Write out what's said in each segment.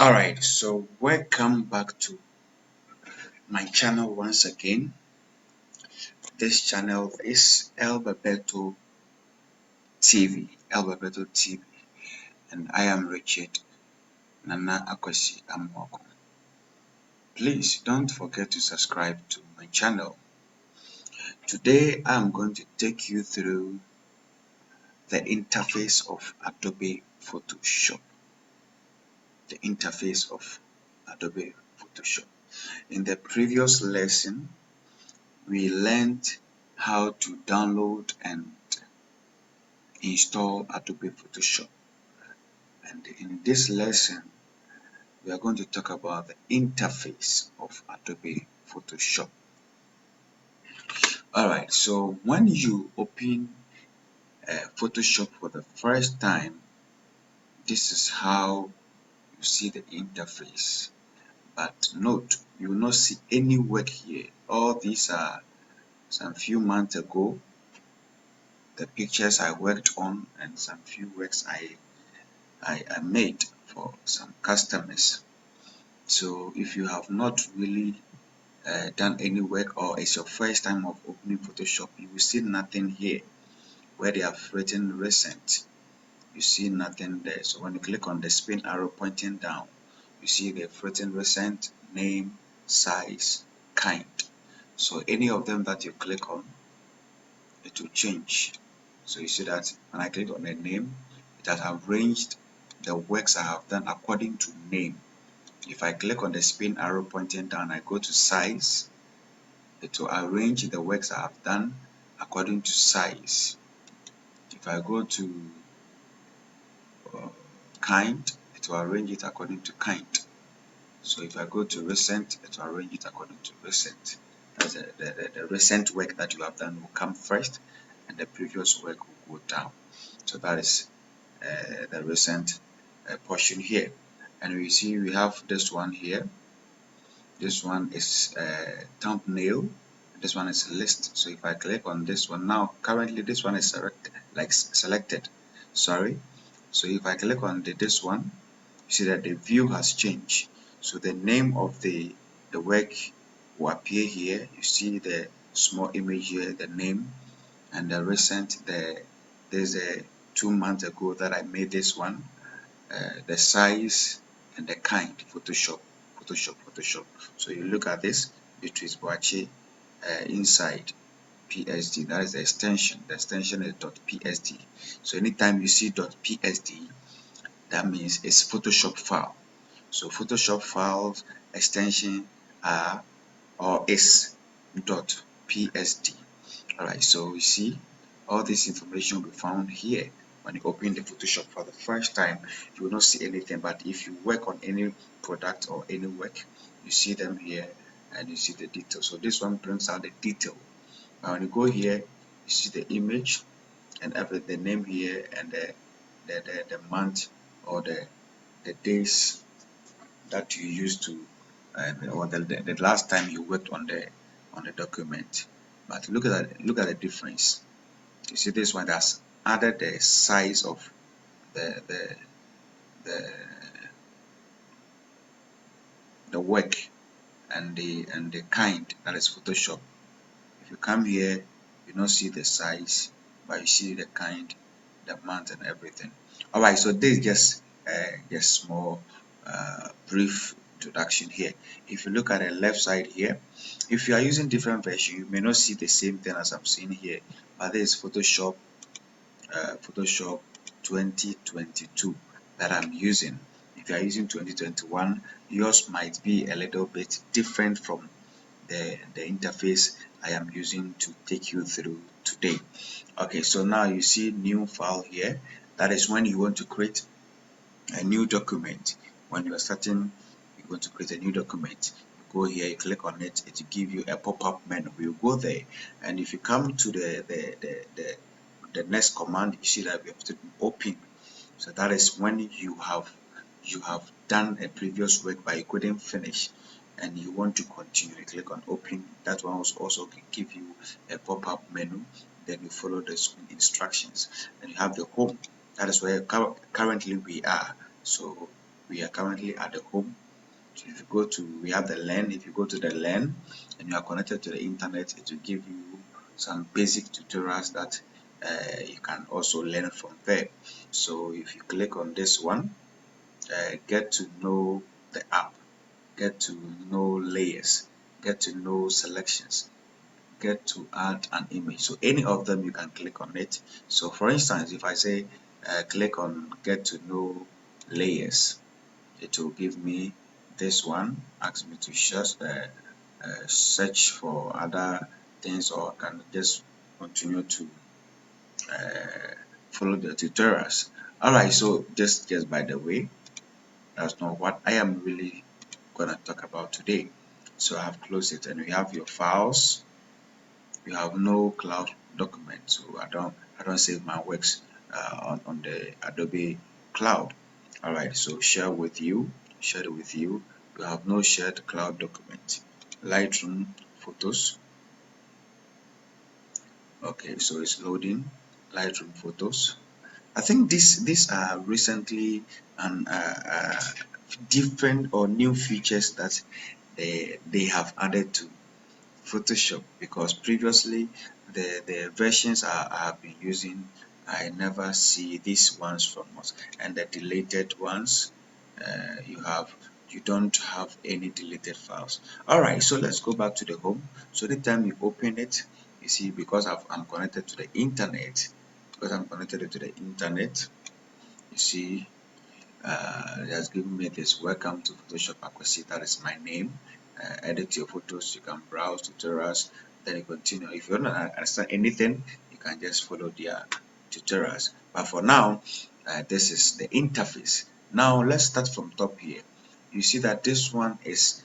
Alright, so welcome back to my channel once again. This channel is Elbebeto TV, and I am Richard Nana Akwesi Amwako. Please don't forget to subscribe to my channel. Today I'm going to take you through the interface of Adobe Photoshop. The interface of Adobe Photoshop. In the previous lesson, we learned how to download and install Adobe Photoshop, and in this lesson we are going to talk about the interface of Adobe Photoshop. Alright, so when you open Photoshop for the first time, this is how you see the interface. But note, you will not see any work here. All these are some few months ago, the pictures I worked on and some few works I made for some customers. So if you have not really done any work, or it's your first time of opening Photoshop, you will see nothing here where they have written recent. You see nothing there. So when you click on the spin arrow pointing down, you see they've written recent, name, size, kind. So any of them that you click on, it will change. So you see that when I click on the name, it has arranged the works I have done according to name. If I click on the spin arrow pointing down, I go to size, it will arrange the works I have done according to size. If I go to kind, it will arrange it according to kind. So if I go to recent, it will arrange it according to recent. That's the recent work that you have done will come first, and the previous work will go down. So that is the recent portion here. And we see we have this one here. This one is thumbnail. This one is list. So if I click on this one now, currently this one is selected. Sorry. So if I click on this one, you see that the view has changed. So the name of the work will appear here. You see the small image here, the name, and the recent. There's a 2 months ago that I made this one. The size and the kind. Photoshop. So you look at this, Beatrice Boache inside PSD. That is the extension. The extension is .psd. So anytime you see .psd, that means it's Photoshop file. So Photoshop files extension are or is .psd. Alright, so you see all this information will be found here. When you open the Photoshop for the first time, you will not see anything, but if you work on any product or any work, you see them here and you see the details. So this one brings out the detail. Now when you go here, you see the image and the name here and the month or the days that you used to or the last time you worked on the document. But look at the difference. You see this one that's added the size of the work and the kind, that is Photoshop. If you come here, you don't see the size, but you see the kind, the month, and everything. Alright, so this is just small brief introduction here. If you look at the left side here, if you are using different version, you may not see the same thing as I'm seeing here, but this is Photoshop 2022 that I'm using. If you are using 2021, yours might be a little bit different from the interface I am using to take you through today. Okay, so now you see new file here. That is when you want to create a new document. When you are starting, you're going to create a new document. You go here, you click on it, it will give you a pop-up menu. You go there, and if you come to the next command, you see that we have to open. So that is when you have done a previous work but you couldn't finish and you want to continue. You click on open. That one also can give you a pop-up menu. Then you follow the instructions and you have the home. That is where currently we are. So we are currently at the home. So if you go to, we have the LAN. If you go to the LAN and you are connected to the internet, it will give you some basic tutorials that you can also learn from there. So if you click on this one, get to know the app, get to know layers, get to know selections, get to add an image. So any of them you can click on it. So for instance, if I say click on get to know layers, it will give me this one, ask me to search for other things, or I can just continue to follow the tutorials. Alright, so just by the way, that's not what I am really gonna talk about today. So I have closed it, and we have your files. You have no cloud document, so I don't save my works on the Adobe cloud. Alright, so share it with you. You have no shared cloud document. Lightroom photos. Okay, so it's loading. Lightroom photos. I think these are recently and different or new features that they have added to Photoshop, because previously the versions I have been using, I never see these ones from us, and the deleted ones, you don't have any deleted files. Alright, so let's go back to the home. So the time you open it, you see, because I'm connected to the internet, you see, it has given me this welcome to Photoshop Aquasi. That is my name. Edit your photos, you can browse tutorials, then you continue. If you don't understand anything, you can just follow their tutorials. But for now, this is the interface. Now let's start from top here. You see that this one is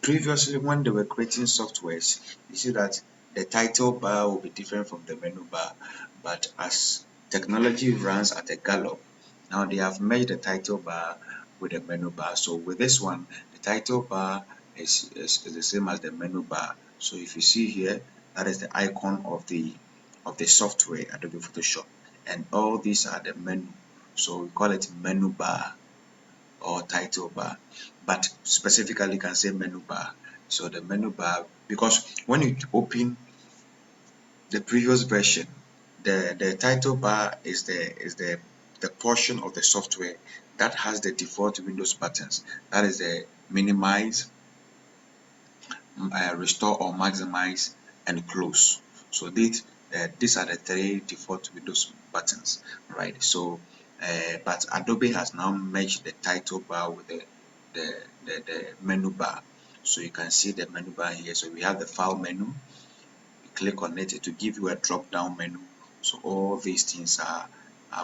previously, when they were creating softwares, you see that the title bar will be different from the menu bar. But as technology runs at a gallop, now they have merged the title bar with the menu bar. So with this one, the title bar is the same as the menu bar. So if you see here, that is the icon of the software, Adobe Photoshop, and all these are the menu. So we call it menu bar or title bar, but specifically you can say menu bar. So the menu bar, because when you open the previous version, the title bar is the portion of the software that has the default Windows buttons. That is the minimize, restore or maximize, and close. So these are the three default Windows buttons, right? So but Adobe has now merged the title bar with the menu bar. So you can see the menu bar here. So we have the file menu. You click on it, it will give you a drop down menu. So all these things are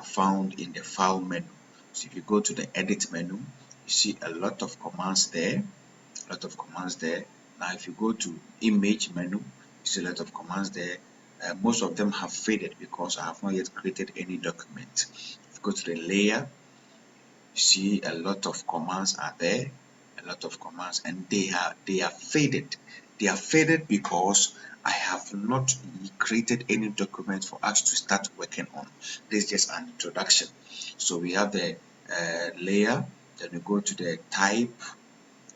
found in the file menu. So if you go to the edit menu, you see a lot of commands there. Now if you go to image menu, you see a lot of commands there. Most of them have faded because I have not yet created any document. If you go to the layer, you see a lot of commands are there, and they are faded. They are faded because I have not created any document for us to start working on. This is just an introduction. So we have the layer, then we go to the type,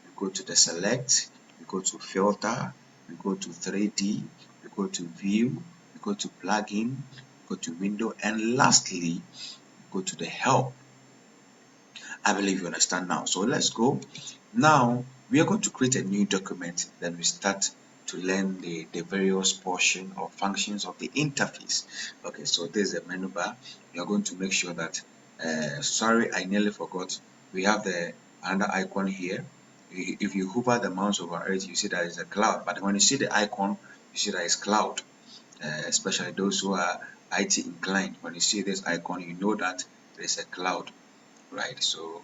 we go to the select, we go to filter, we go to 3D, we go to view, we go to plugin, we go to window, and lastly, we go to the help. I believe you understand now. So let's go. Now we are going to create a new document. Then we start to learn the various portion or functions of the interface. Okay, so this is the menu bar. We are going to make sure that, sorry, I nearly forgot. We have the another icon here. If you hover the mouse over it, you see that it's a cloud. But when you see the icon, you see that it's cloud. Especially those who are IT inclined. When you see this icon, you know that there's a cloud, right? So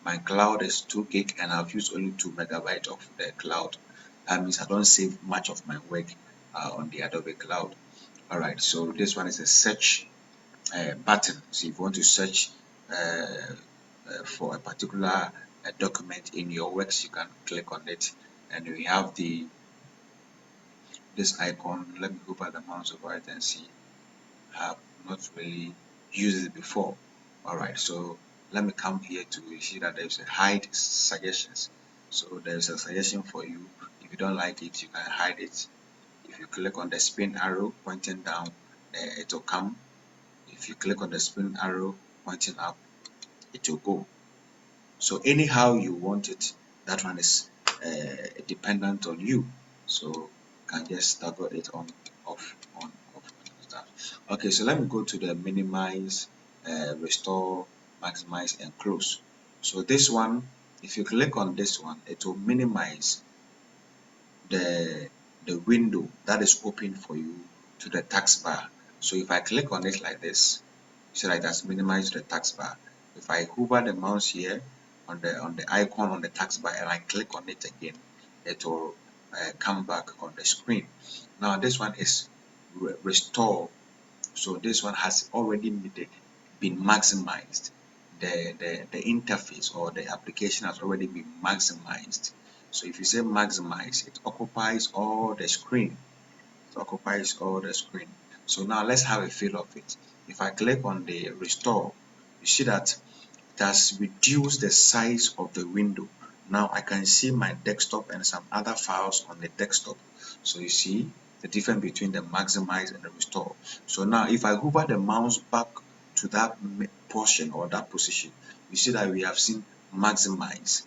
my cloud is 2 gig and I've used only 2 MB of the cloud. That means I don't save much of my work on the Adobe cloud. All right, so this one is a search button. So if you want to search for a particular document in your works, you can click on it, and we have this icon. Let me go by the mouse over it and see. I have not really used it before. All right, so let me come here to see that there's a hide suggestions. So there's a suggestion for you. If you don't like it, you can hide it. If you click on the spin arrow pointing down, it will come. If you click on the spin arrow pointing up, it will go. So anyhow you want it, that one is dependent on you. So you can just toggle it on, off, on, off, stuff. Okay, so let me go to the minimize, restore, maximize, and close. So this one, if you click on this one, it will minimize the window that is open for you to the taskbar. So if I click on it like this, so that it has minimized the taskbar. If I hover the mouse here on the icon on the taskbar and I click on it again, it will come back on the screen. Now this one is restore. So this one has already been maximized. The interface or the application has already been maximized. So if you say maximize, it occupies all the screen. It occupies all the screen. So now let's have a feel of it. If I click on the restore, you see that it has reduced the size of the window. Now I can see my desktop and some other files on the desktop. So you see the difference between the maximize and the restore. So now if I hover the mouse back to that portion or that position, you see that we have seen maximize.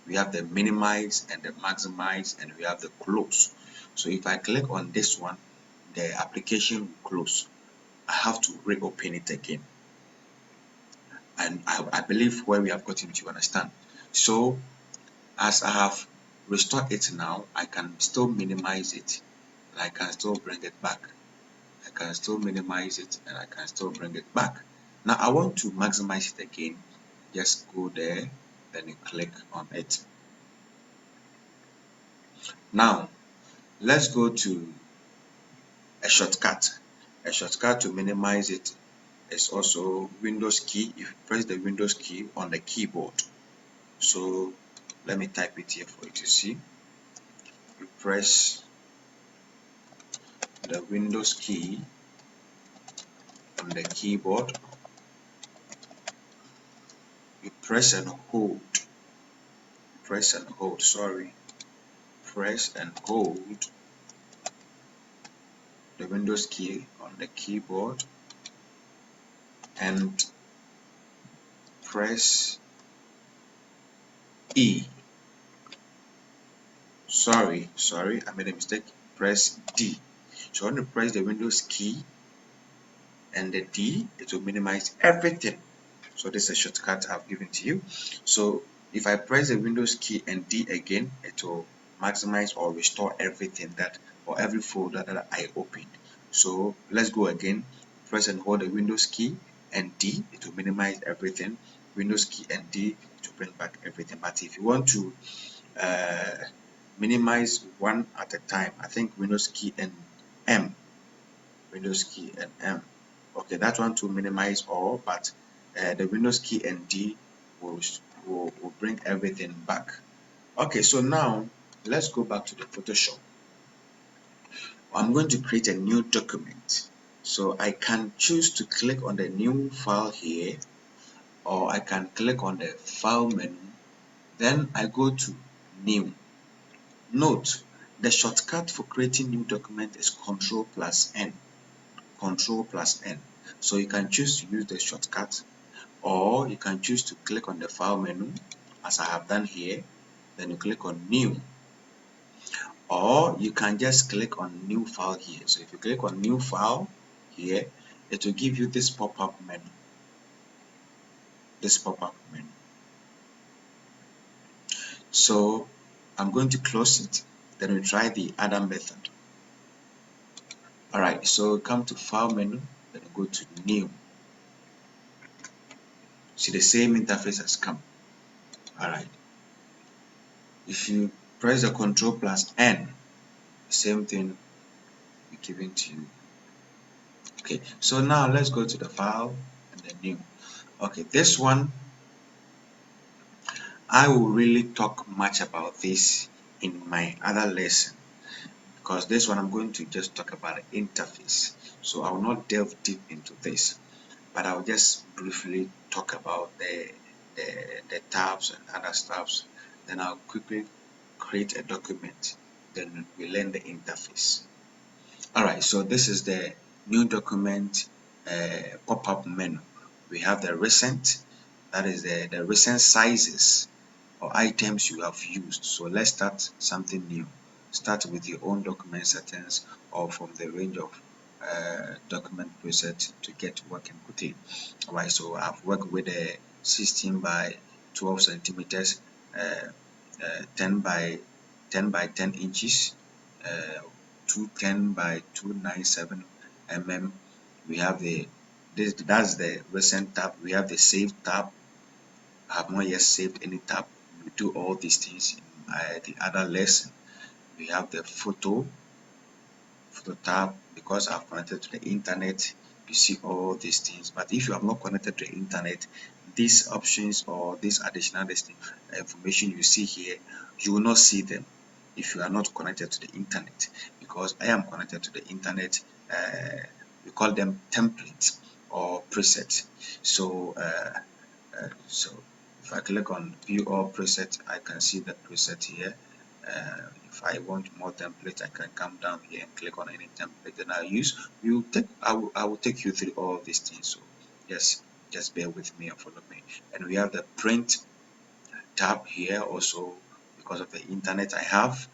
We have the minimize and the maximize, and we have the close. So if I click on this one, the application will close. I have to reopen it again. And I believe where we have gotten to understand. So as I have restored it now, I can still minimize it. And I can still bring it back. I can still minimize it and I can still bring it back. Now I want to maximize it again. Just go there, then you click on it. Now let's go to a shortcut. A shortcut to minimize it is also Windows key. If you press the Windows key on the keyboard. So let me type it here for you to see. You press the Windows key on the keyboard. You press and hold. Press and hold. Sorry. Press and hold the Windows key on the keyboard and press E. Sorry, I made a mistake. Press D. So when you press the Windows key and the D, it will minimize everything. So this is a shortcut I've given to you. So if I press the Windows key and D again, it will maximize or restore everything that, or every folder that I opened. So let's go again. Press and hold the Windows key and D, it will minimize everything. Windows key and D to bring back everything. But if you want to minimize one at a time, I think Windows key and M. Windows key and M. Okay, that one to minimize all, but the Windows key and D will bring everything back. Okay, so now let's go back to the Photoshop. I'm going to create a new document. So I can choose to click on the new file here, or I can click on the file menu. Then I go to new. Note, the shortcut for creating new document is Ctrl+N. Ctrl+N. So you can choose to use the shortcut, or you can choose to click on the file menu as I have done here. Then you click on new, or you can just click on new file here. So if you click on new file here, it will give you this pop-up menu. So I'm going to close it. Then we try the other method. Alright, so come to file menu, then go to new. See, the same interface has come. Alright, if you press the Ctrl+N, same thing be given to you. Okay, so now let's go to the file and the new. Okay, this one I will really talk much about this in my other lesson, because this one I'm going to just talk about the interface. So I will not delve deep into this, but I'll just briefly talk about the the tabs and other stuffs. Then I'll quickly create a document. Then we learn the interface. Alright, so this is the new document pop-up menu. We have the recent, that is the recent sizes or items you have used. So let's start something new. Start with your own document settings or from the range of document preset to get working quickly. Alright, so I've worked with a 16 by 12 centimeters, 10 by 10 inches, 210 by 297 mm. We have that's the recent tab. We have the save tab. I have not yet saved any tab. We do all these things in the other lesson. We have the photo tab. Because I've connected to the internet, you see all these things. But if you have not connected to the internet, these options or this additional information you see here, you will not see them if you are not connected to the internet. Because I am connected to the internet, we call them templates or presets. So if I click on view all presets, I can see the preset here. If I want more templates, I can come down here and click on any template that I use. I will take you through all these things. So just bear with me and follow me. And we have the print tab here also. Because of the internet I have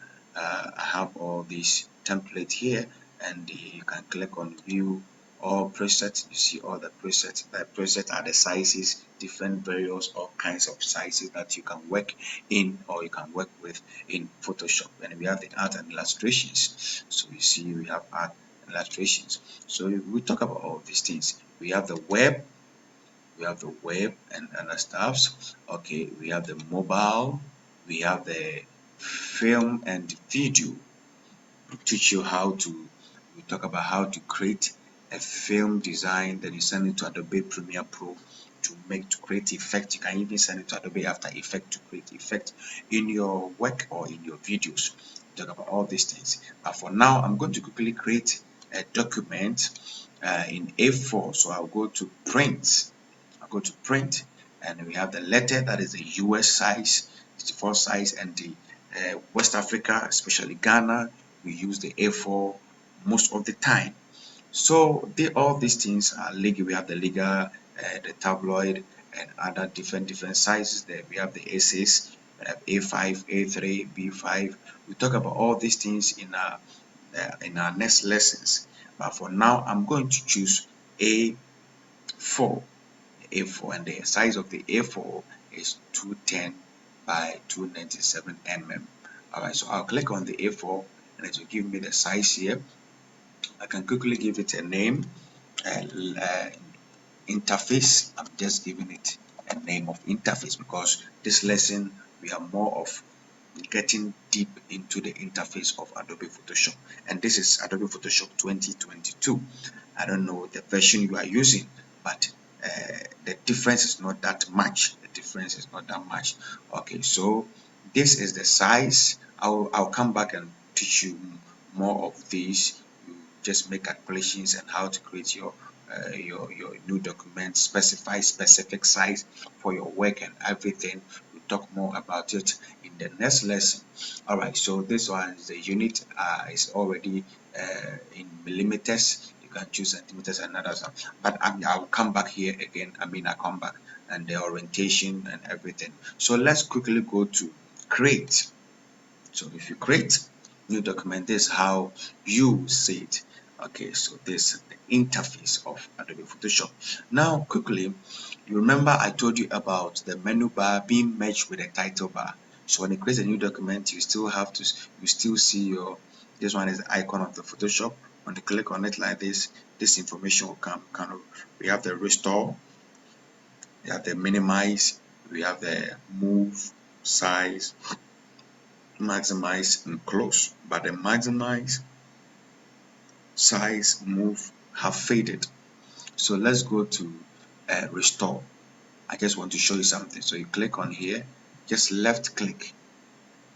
all these templates here, and you can click on view all presets. You see all the presets. The presets are the sizes, different various all kinds of sizes that you can work in or you can work with in Photoshop. And we have the art and illustrations. So you see we have art and illustrations. So we talk about all these things. We have the web, and other stuffs. Okay, we have the mobile, we have the film and video. We teach you how to, we talk about how to create a film design, then you send it to Adobe Premiere Pro to create effect. You can even send it to Adobe After Effects to create effect in your work or in your videos. We talk about all these things. But for now, I'm going to quickly create a document in A4. So I'll go to print. And we have the letter, that is the US size, 64 size, and the West Africa, especially Ghana, we use the A4 most of the time. So all these things are legal. We have the legal, the tabloid, and other different sizes. There we have the A6, A5, A3, B5. We talk about all these things in our next lessons. But for now, I'm going to choose A4. And the size of the A4 is 210 by 297 mm. Alright, so I'll click on the A4 and it will give me the size here. I can quickly give it a name, interface. I'm just giving it a name of interface because this lesson we are more of getting deep into the interface of Adobe Photoshop, and this is Adobe Photoshop 2022. I don't know the version you are using, but the difference is not that much. Okay, so this is the size. I'll come back and teach you more of these. You just make calculations and how to create your new document, specify specific size for your work and everything. We'll talk more about it in the next lesson. Alright, so this one is the unit, is already in millimeters. You can choose centimeters and others, but I'll come back here again. I come back and the orientation and everything. So let's quickly go to create. So if you create new document, this is how you see it. Okay, so this is the interface of Adobe Photoshop. Now quickly, you remember I told you about the menu bar being merged with the title bar. So when you create a new document, you still see your, this one is the icon of the Photoshop. When you click on it like this information will come. We have the restore, we have the minimize, we have the move, size, maximize, and close. But the maximize, size, move have faded. So let's go to restore. I just want to show you something. So you click on here, just left click.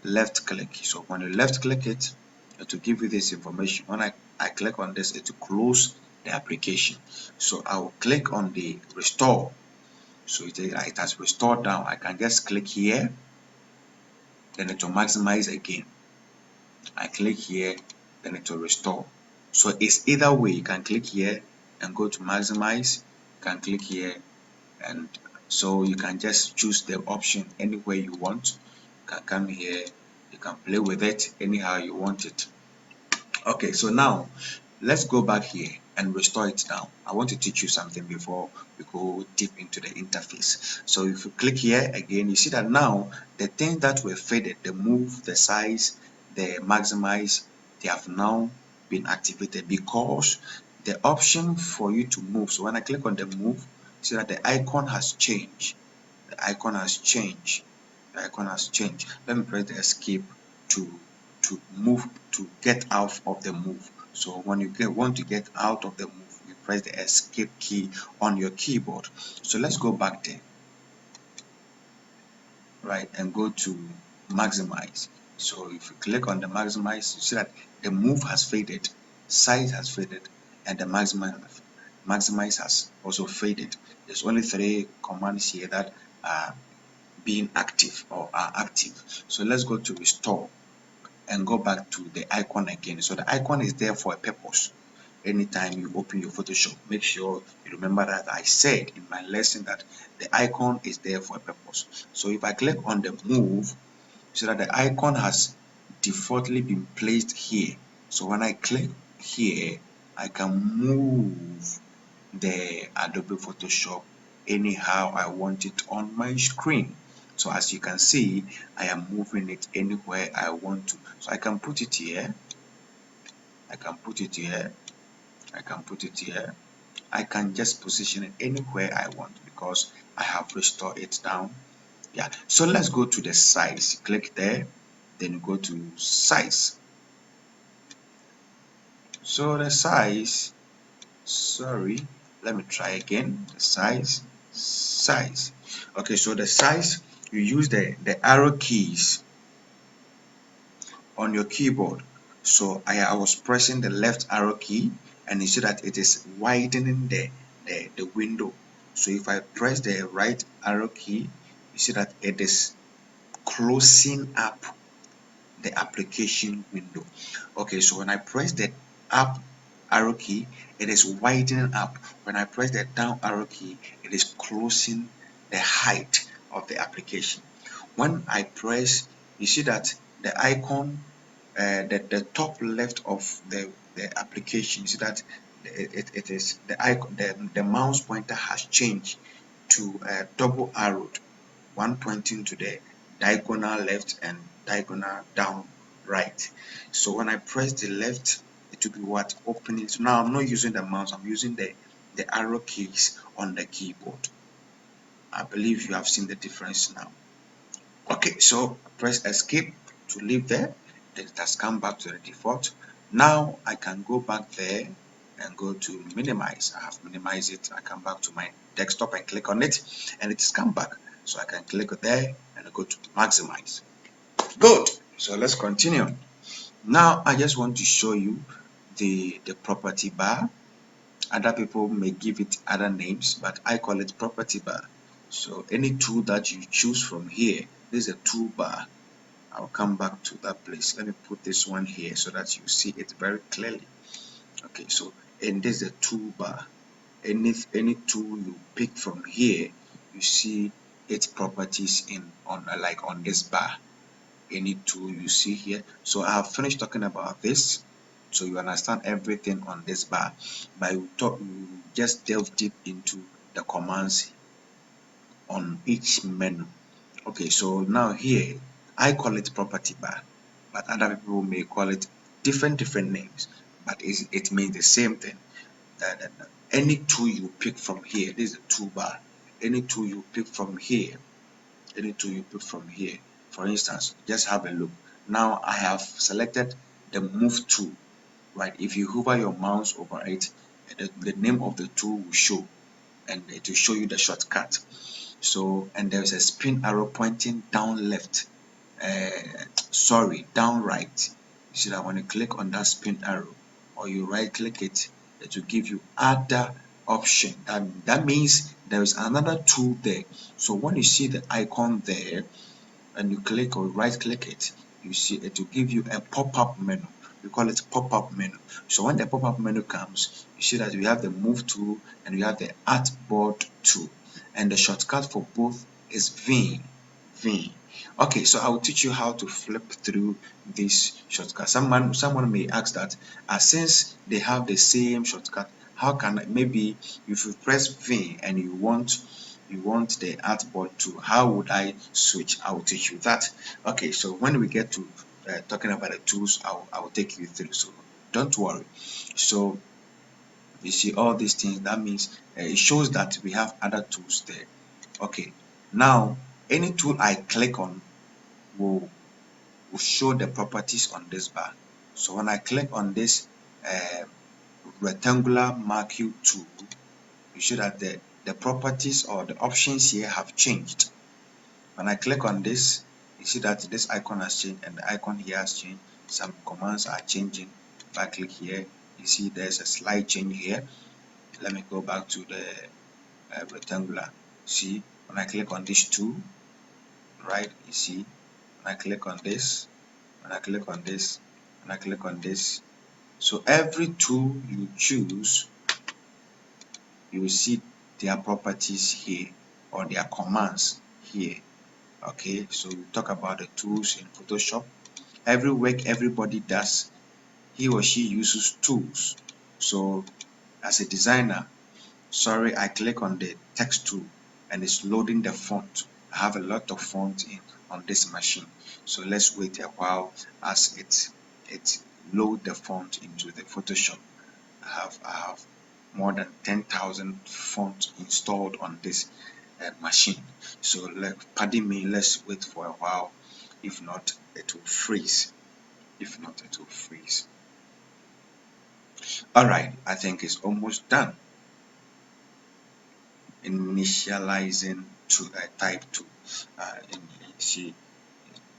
So when you left click it, it will give you this information. When I click on this, it will close the application. So I will click on the restore. So it has restored down. I can just click here, then it will maximize again. I click here, then it will restore. So it's either way. You can click here and go to maximize. You can click here, and so you can just choose the option anywhere you want. You can come here, you can play with it anyhow you want it. Okay, so now let's go back here and restore it down. I want to teach you something before we go deep into the interface. So if you click here again, you see that now the things that were faded, the move, the size, the maximize, they have now been activated because the option for you to move. So when I click on the move, see that the icon has changed. The icon has changed. The icon has changed. Let me press the escape to move, to get out of the move. So when you want to get out of the move, you press the escape key on your keyboard. So let's go back there, right, and go to maximize. So if you click on the maximize, you see that the move has faded, size has faded, and the maximize has also faded. There's only 3 commands here that are being active or are active. So let's go to restore and go back to the icon again. So the icon is there for a purpose. Anytime you open your Photoshop, make sure you remember that I said in my lesson that the icon is there for a purpose. So if I click on the move, so that the icon has defaultly been placed here. So when I click here, I can move the Adobe Photoshop anyhow I want it on my screen. So as you can see, I am moving it anywhere I want to. So I can put it here, I can put it here, I can put it here. I can just position it anywhere I want because I have restored it down. Yeah, so let's go to the size. Click there, then go to size. So the size, sorry, let me try again. The size. Okay, so the size, you use the arrow keys on your keyboard. So I was pressing the left arrow key, and you see that it is widening the window. So if I press the right arrow key, you see that it is closing up the application window. Okay, so when I press the up arrow key, it is widening up. When I press the down arrow key, it is closing the height of the application. When I press, you see that the icon, the top left of the application, you see that it is the icon, the mouse pointer has changed to double arrowed, one pointing to the diagonal left and diagonal down right. So when I press the left, it will be what opening. So now I'm not using the mouse, I'm using the arrow keys on the keyboard. I believe you have seen the difference now. Okay, so press escape to leave there. Then it has come back to the default. Now I can go back there and go to minimize. I have minimized it. I come back to my desktop and click on it, and it has come back. So I can click there and go to maximize. Good. So let's continue. Now I just want to show you the property bar. Other people may give it other names, but I call it property bar. So any tool that you choose from here, this is a toolbar. I'll come back to that place. Let me put this one here so that you see it very clearly. Okay, so and this is a toolbar. Any tool you pick from here, you see its properties on this bar. Any tool you see here. So I have finished talking about this, so you understand everything on this bar. But we just delve deep into the commands on each menu. Okay, so now here I call it property bar, but other people may call it different names, but it means the same thing. Any tool you pick from here, this is a toolbar. Any tool you pick from here, any tool you pick from here. For instance, just have a look. Now I have selected the move tool, right? If you hover your mouse over it, the name of the tool will show, and it will show you the shortcut. So, and there's a spin arrow pointing down left, down right. You see that when you click on that spin arrow or you right click it, it will give you other option, and that means there is another tool there. So when you see the icon there and you click or right click it, you see it will give you a pop-up menu. We call it pop-up menu. So when the pop-up menu comes, you see that we have the move tool and we have the artboard tool, and the shortcut for both is V. Okay, so I will teach you how to flip through this shortcut. Someone may ask that, since they have the same shortcut, how can maybe if you press V and you want the artboard too, how would I switch? I will teach you that. Okay, so when we get to talking about the tools, I will take you through, so don't worry. So you see all these things, that means it shows that we have other tools there. Okay, now any tool I click on will show the properties on this bar. So when I click on this uh, rectangular marquee tool, you see that the properties or the options here have changed. When I click on this, you see that this icon has changed and the icon here has changed. Some commands are changing. If I click here, you see there's a slight change here. Let me go back to the rectangular. See, when I click on this tool, right, you see, when I click on this, when I click on this, when I click on this. So every tool you choose, you will see their properties here or their commands here. Okay, so we talk about the tools in Photoshop. Every work everybody does, he or she uses tools. So as a designer, sorry, I click on the text tool and it's loading the font. I have a lot of font on this machine, so let's wait a while as it load the font into the Photoshop. I have more than 10,000 fonts installed on this machine. So pardon me, let's wait for a while. If not, it will freeze. If not, it will freeze. All right, I think it's almost done. Initializing to type 2. See,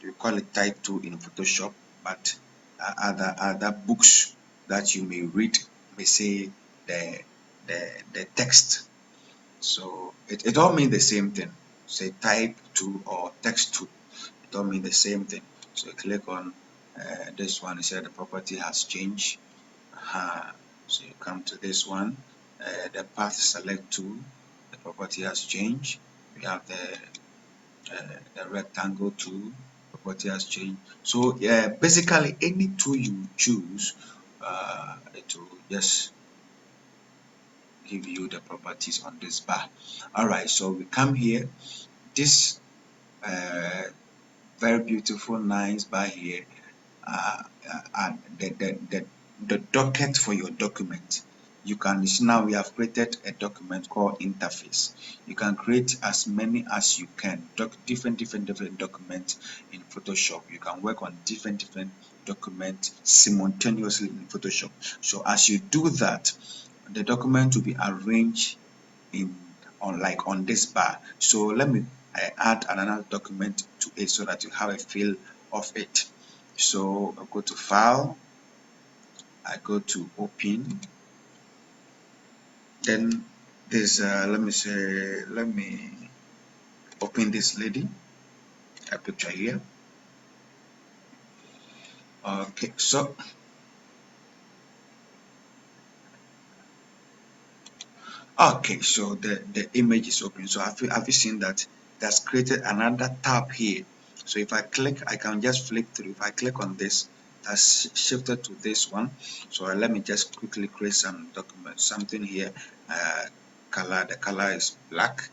you call it type 2 in Photoshop, but other books that you may read may say the text. So it all means the same thing. Say type 2 or text 2. It all means the same thing. So you click on this one. It said the property has changed. So you come to this one, the path select tool, the property has changed. We have the rectangle tool, property has changed. So basically any tool you choose, it will just give you the properties on this bar. All right, so we come here. This very beautiful nice bar here, the docket for your document. You can see now we have created a document called interface. You can create as many as you can, different documents in Photoshop. You can work on different documents simultaneously in Photoshop. So as you do that, the document will be arranged on this bar. So let me add another document to it so that you have a feel of it. So I go to file, I go to open, then this let me open this lady, a picture here. Okay, so the image is open. So have you seen that that's created another tab here? So if I click, I can just flip through. If I click on this, that's shifted to this one. So let me just quickly create some document, something here. The color is black.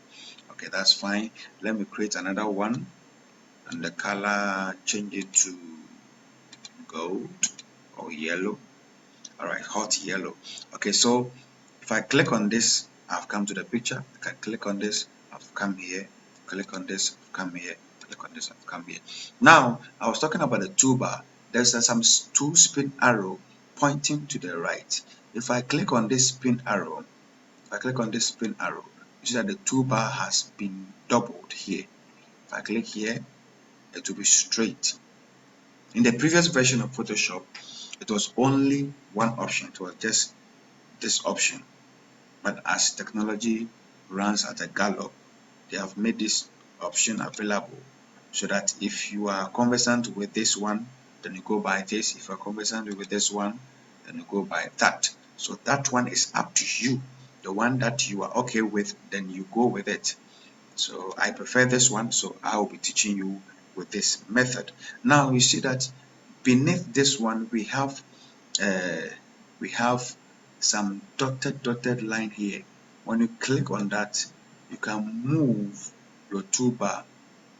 Okay, that's fine. Let me create another one, and the color change it to gold or yellow. All right, hot yellow. Okay, so if I click on this, I've come to the picture. I can click on this, I've come here. Click on this, I've come here. Click on this, I've come here. Now I was talking about the toolbar. There's some two spin arrow pointing to the right. If I click on this spin arrow, you see that the toolbar has been doubled here. If I click here, it will be straight. In the previous version of Photoshop, it was only one option. It was just this option. but as technology runs at a gallop, they have made this option available so that if you are conversant with this one, then you go by this. If you're conversant with this one, then you go by that. So that one is up to you. The one that you are okay with, then you go with it. So I prefer this one, so I will be teaching you with this method. Now you see that beneath this one uh, we have some dotted line here. When you click on that, you can move your toolbar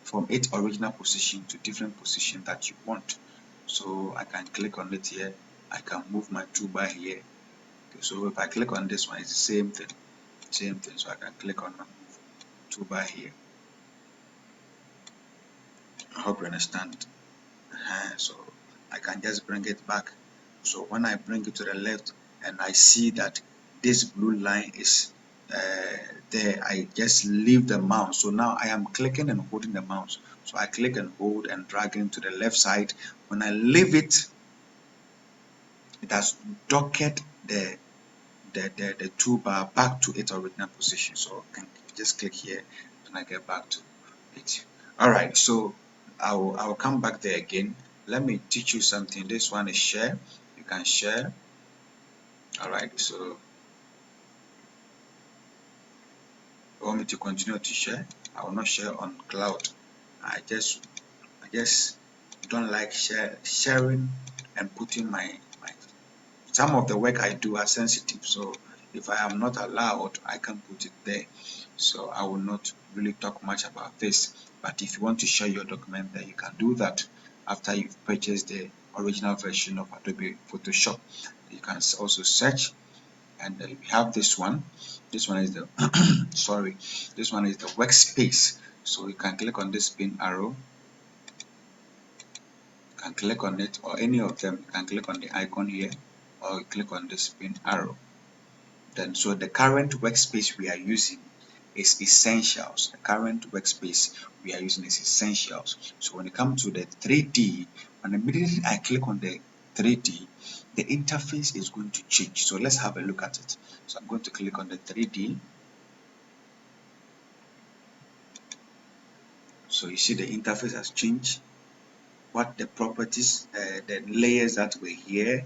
from its original position to different position that you want. So I can click on it here. I can move my toolbar here. Okay, so if I click on this one, it's the same thing. So I can click on my move toolbar here. I hope you understand. So I can just bring it back. So when I bring it to the left and I see that this blue line is there, I just leave the mouse. So now I am clicking and holding the mouse. So I click and hold and drag it to the left side. When I leave it, it has docked the toolbar back to its original position. So I can just click here and I get back to it. Alright, so I'll come back there again. Let me teach you something. This one is share. You can share. Alright, so you want me to continue to share? I will not share on cloud. I just don't like sharing and putting my some of the work I do are sensitive, so if I am not allowed, I can't put it there. So I will not really talk much about this. But if you want to share your document, then you can do that after you've purchased the original version of Adobe Photoshop. You can also search, and we have this one. This one is the sorry. This one is the workspace. So you can click on this pin arrow. You can click on it, or any of them. You can click on the icon here, or you click on this pin arrow. Then so the current workspace we are using is essentials. The current workspace we are using is essentials. So when it comes to the 3D, and immediately I click on the 3D, the interface is going to change. So let's have a look at it. So I'm going to click on the 3D. So you see the interface has changed. What the properties, the layers that were here,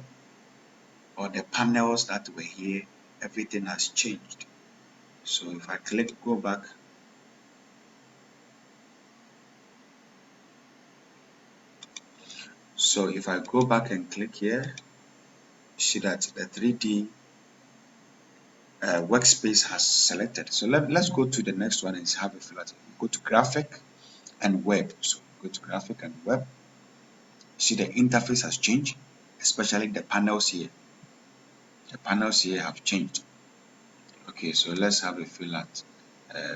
or the panels that were here, everything has changed. So if I click go back, so if I go back and click here, you see that the 3D workspace has selected. So let's go to the next one and have a feel at it. Go to graphic and web. So go to graphic and web. See the interface has changed, especially the panels here. The panels here have changed. Okay, so let's have a feel at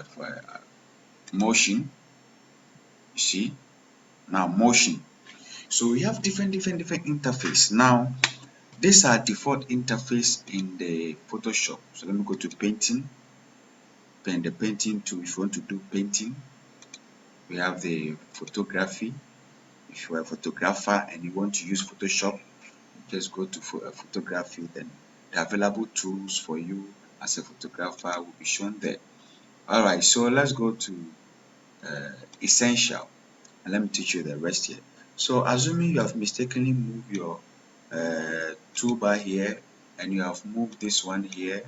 for motion. You see now motion. So we have different interface. Now these are default interface in the Photoshop. So let me go to painting. Then the painting tool. If you want to do painting, we have the photography. If you are a photographer and you want to use Photoshop, just go to photography. Then the available tools for you as a photographer will be shown there. Alright, so let's go to essential, and let me teach you the rest here. So assuming you have mistakenly moved your toolbar here, and you have moved this one here,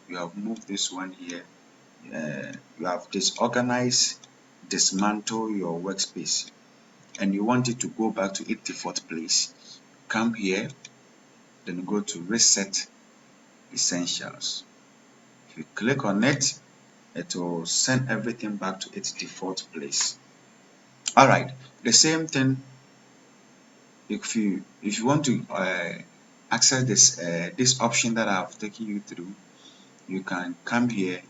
you have moved this one here, you have disorganized, dismantle your workspace, and you want it to go back to its default place, come here, then go to reset essentials. If you click on it, it will send everything back to its default place. Alright, the same thing if you want to access this option that I've taken you through, you can come here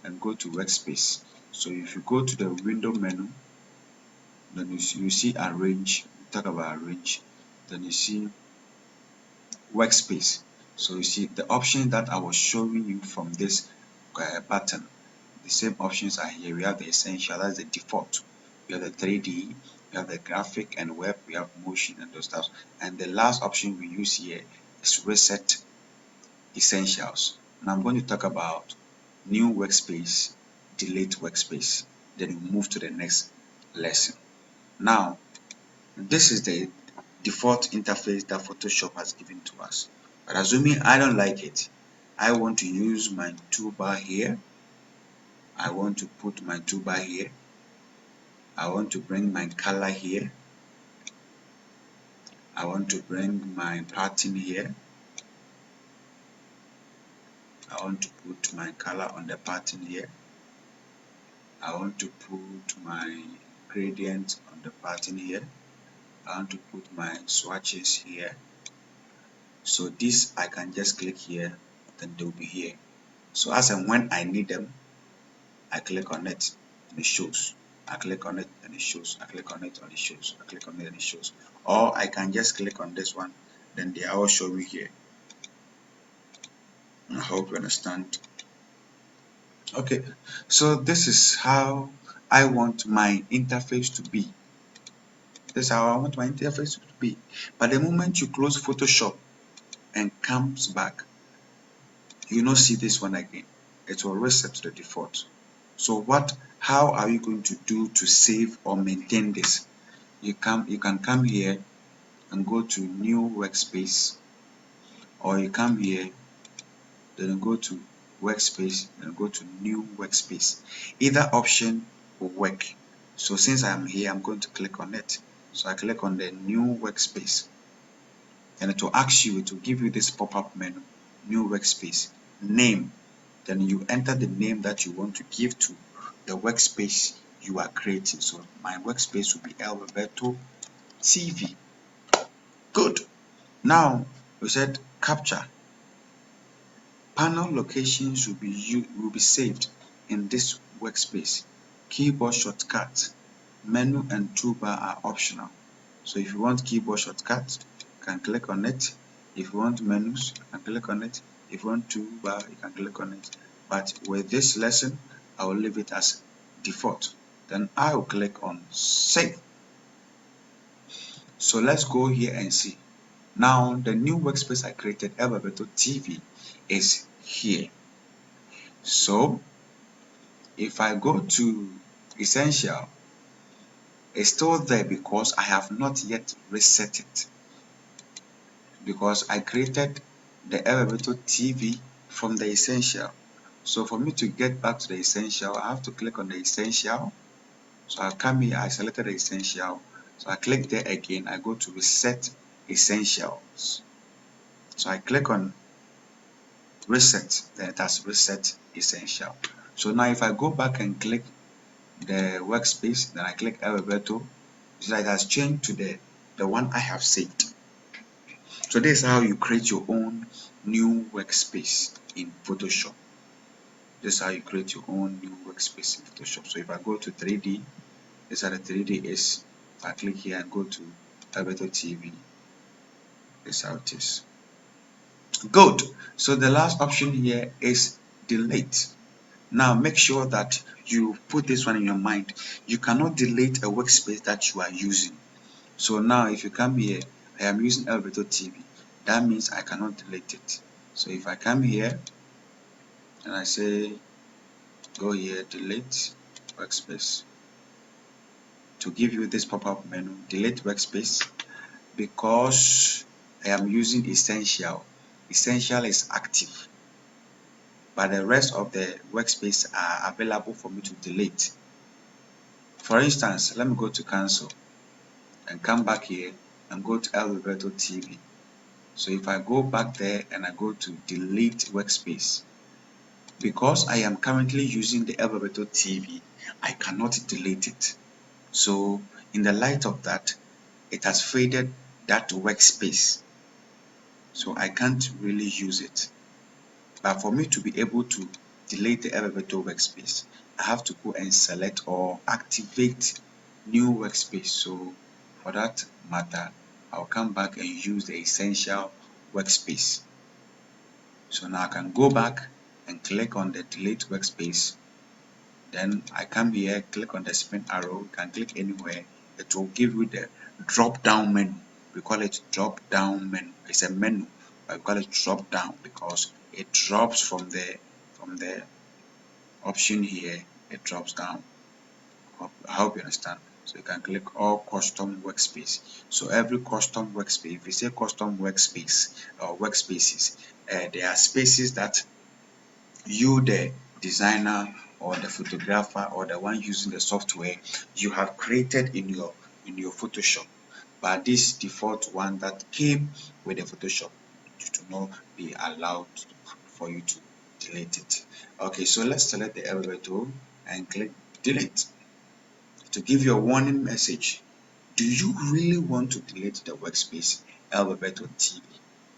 and go to workspace. So if you go to the window menu, then you see arrange, talk about arrange, then you see workspace. So you see the option that I was showing you from this button, the same options are here. We have the essential, that's the default. We have the 3D, we have the graphic and web, we have motion and those stuff. And the last option we use here is reset essentials. Now I'm going to talk about new workspace, delete workspace. Then you move to the next lesson. Now, this is the default interface that Photoshop has given to us. But assuming I don't like it, I want to use my toolbar here. I want to put my toolbar here. I want to bring my color here. I want to bring my pattern here. I want to put my color on the pattern here. I want to put my gradient on the pattern here. I want to put my swatches here. So this I can just click here, then they'll be here. So as and when I need them, I click on it and it shows. I click on it and it shows. I click on it and it shows. I click on it and it shows. Or I can just click on this one, then they are all showing here. I hope you understand. Okay, so this is how I want my interface to be. This is how I want my interface to be. But the moment you close Photoshop and comes back, you will not see this one again. It will reset to the default. So how are you going to do to save or maintain this? You can come here and go to new workspace, or you come here, then go to workspace, then go to new workspace. Either option will work. So since I'm here, I'm going to click on it. So I click on the new workspace, and it will ask you, it will give you this pop-up menu, new workspace, name. Then you enter the name that you want to give to the workspace you are creating. So my workspace will be Alberto TV. Good. Now we said capture. Panel locations will be saved in this workspace. Keyboard shortcuts, menu and toolbar are optional. So if you want keyboard shortcuts, you can click on it. If you want menus, you can click on it. If you want toolbar, you can click on it. But with this lesson, I will leave it as default. Then I will click on save. So let's go here and see. Now the new workspace I created, Alberto TV, is here. So if I go to essential, it's still there because I have not yet reset it, because I created the Alberto TV from the essential. So for me to get back to the essential, I have to click on the essential. So I come here, I selected the essential. So I click there again, I go to reset essentials. So I click on reset, then it has reset essential. So now if I go back and click the workspace, then I click Alberto, so it has changed to the one I have saved. So this is how you create your own new workspace in Photoshop. This is how you create your own new workspace in Photoshop. So if I go to 3D, this is how the 3D is. If I click here and go to Alberto TV, this is how it is. Good. So the last option here is delete. Now make sure that you put this one in your mind. You cannot delete a workspace that you are using. So now if you come here, I am using Alberto TV. That means I cannot delete it. So if I come here and I say go here, delete workspace, to give you this pop-up menu, delete workspace, because I am using essential. Essential is active, but the rest of the workspace are available for me to delete. For instance, let me go to cancel and come back here and go to Alberto TV. So if I go back there and I go to delete workspace, because I am currently using the Alberto TV, I cannot delete it. So in the light of that, it has faded that workspace. So I can't really use it. But for me to be able to delete the Alberto workspace, I have to go and select or activate new workspace. So for that matter, I'll come back and use the essential workspace. So now I can go back and click on the delete workspace. Then I come here, click on the spin arrow, you can click anywhere. It will give you the drop down menu. We call it drop down menu. It's a menu, but we call it drop down because it drops from the option here, it drops down. I hope you understand. So you can click all custom workspace. So every custom workspace, if you say custom workspace or workspaces, there are spaces that you, the designer or the photographer or the one using the software, you have created in your Photoshop. But this default one that came with the Photoshop, you do not be allowed for you to delete it. Okay, so let's select the elevator tool and click delete to give you a warning message. Do you really want to delete the workspace Alphabet TV?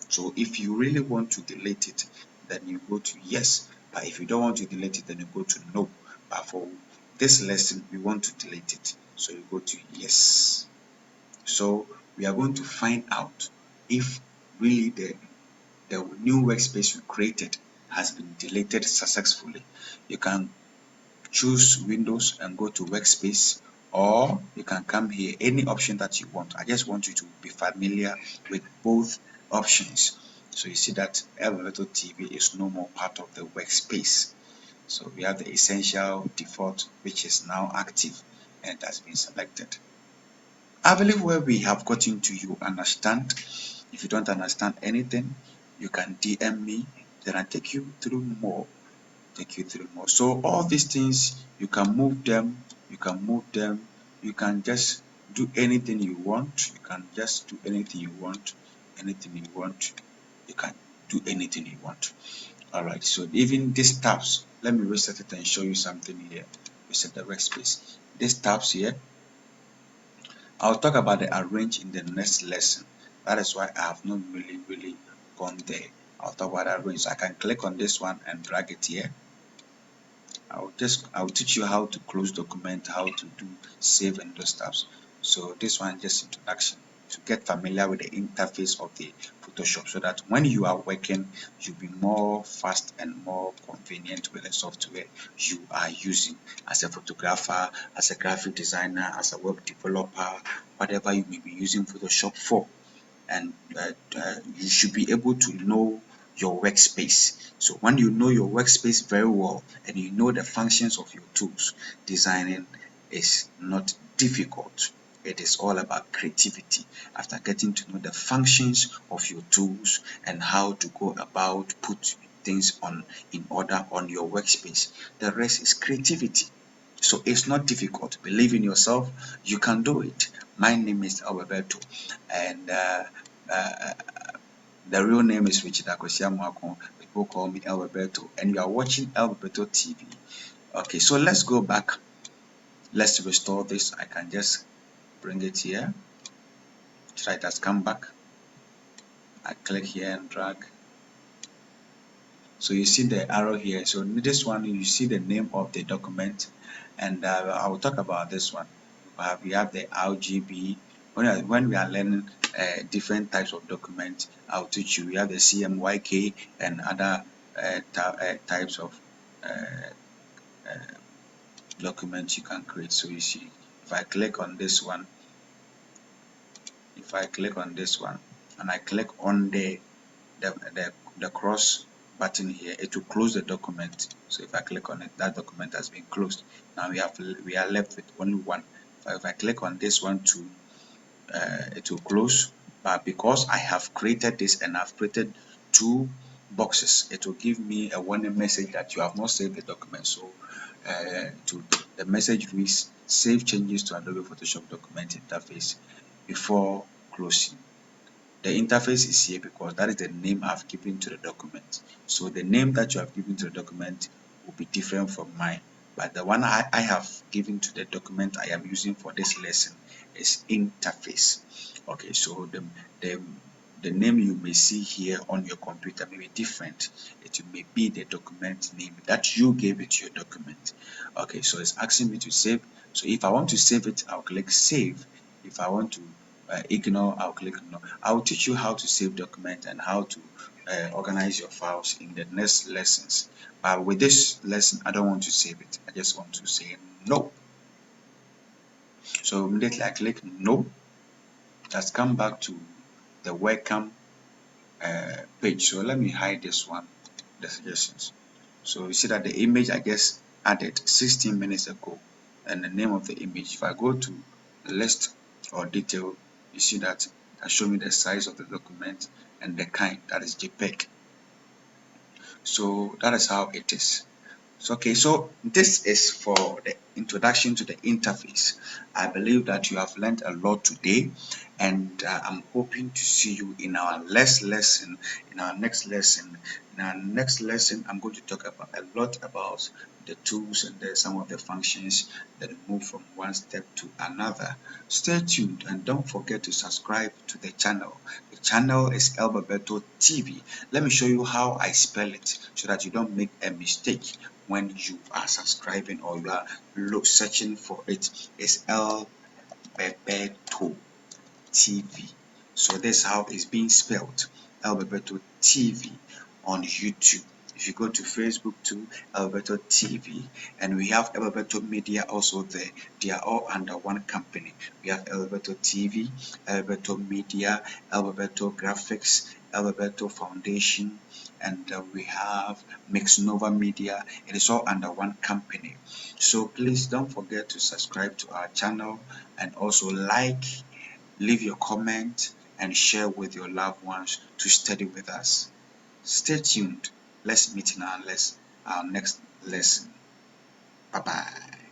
So if you really want to delete it, then you go to yes. But if you don't want to delete it, then you go to no. But for this lesson, we want to delete it. So you go to yes. So we are going to find out if really the new workspace we created has been deleted successfully. You can choose Windows and go to workspace, or you can come here, any option that you want. I just want you to be familiar with both options. So you see that Elevator TV is no more part of the workspace. So we have the essential default, which is now active and has been selected. I believe where we have gotten to, you understand. If you don't understand anything, you can DM me, then I take you through more. So all these things, you can move them, you can just do anything you want, you can do anything you want. All right, so even these tabs, let me reset it and show you something here. Reset the workspace. These tabs here, I'll talk about the arrange in the next lesson. That is why I have not really gone there. I'll talk about arrange. So I can click on this one and drag it here. I'll teach you how to close document, how to do save and those stuffs. So this one just introduction to get familiar with the interface of the Photoshop, so that when you are working, you'll be more fast and more convenient with the software you are using as a photographer, as a graphic designer, as a web developer, whatever you may be using Photoshop for. And you should be able to know your workspace. So when you know your workspace very well and you know the functions of your tools, designing is not difficult. It is all about creativity. After getting to know the functions of your tools and how to go about put things on in order on your workspace, the rest is creativity. So it's not difficult. Believe in yourself. You can do it. My name is Alberto, and uh, the real name is Richard Akosiamuako. People call me Alberto, and you are watching Alberto TV. Okay, so let's go back. Let's restore this. I can just bring it here. Try it has come back. I click here and drag. So you see the arrow here. So this one, you see the name of the document, and I will talk about this one. We have the RGB. When we are learning different types of documents, I'll teach you. We have the CMYK and other types of documents you can create. So you see, if I click on this one, and I click on the cross button here, it will close the document. So if I click on it, that document has been closed. Now we are left with only one. If I click on this one too, it will close. But because I have created this and I've created two boxes, it will give me a warning message that you have not saved the document. So the message reads, save changes to Adobe Photoshop document interface before closing. The interface is here because that is the name I've given to the document. So the name that you have given to the document will be different from mine. But the one I have given to the document I am using for this lesson is interface. Okay, so the name you may see here on your computer may be different. It may be the document name that you gave it to your document. Okay, so it's asking me to save. So if I want to save it, I'll click save. If I want to ignore, I'll click ignore. I'll teach you how to save document and how to organize your files in the next lessons. But with this lesson, I don't want to save it. I just want to say no. So immediately I click no. That's come back to the welcome page. So let me hide this one, the suggestions. So you see that the image I just added 16 minutes ago. And the name of the image, if I go to list or detail, you see that it shows me the size of the document and the kind, that is JPEG. So that is how it is. So, okay, so this is for the introduction to the interface. I believe that you have learned a lot today, and I'm hoping to see you in our next lesson. In our next lesson, I'm going to talk about a lot about the tools and some of the functions that move from one step to another. Stay tuned and don't forget to subscribe to the channel. The channel is Elberberto TV. Let me show you how I spell it so that you don't make a mistake when you are subscribing or you are searching for it. It's Elberberto TV. So this is how it's being spelled. Elberberto TV on YouTube. If you go to Facebook too, Elberberto TV, and we have Elberberto Media also there. They are all under one company. We have Elberberto TV, Elberberto Media, Elberberto Graphics, Elberberto Foundation, and we have Mixnova Media. It is all under one company. So please don't forget to subscribe to our channel and also like, leave your comment, and share with your loved ones to study with us. Stay tuned. Let's meet in our next lesson. Bye bye.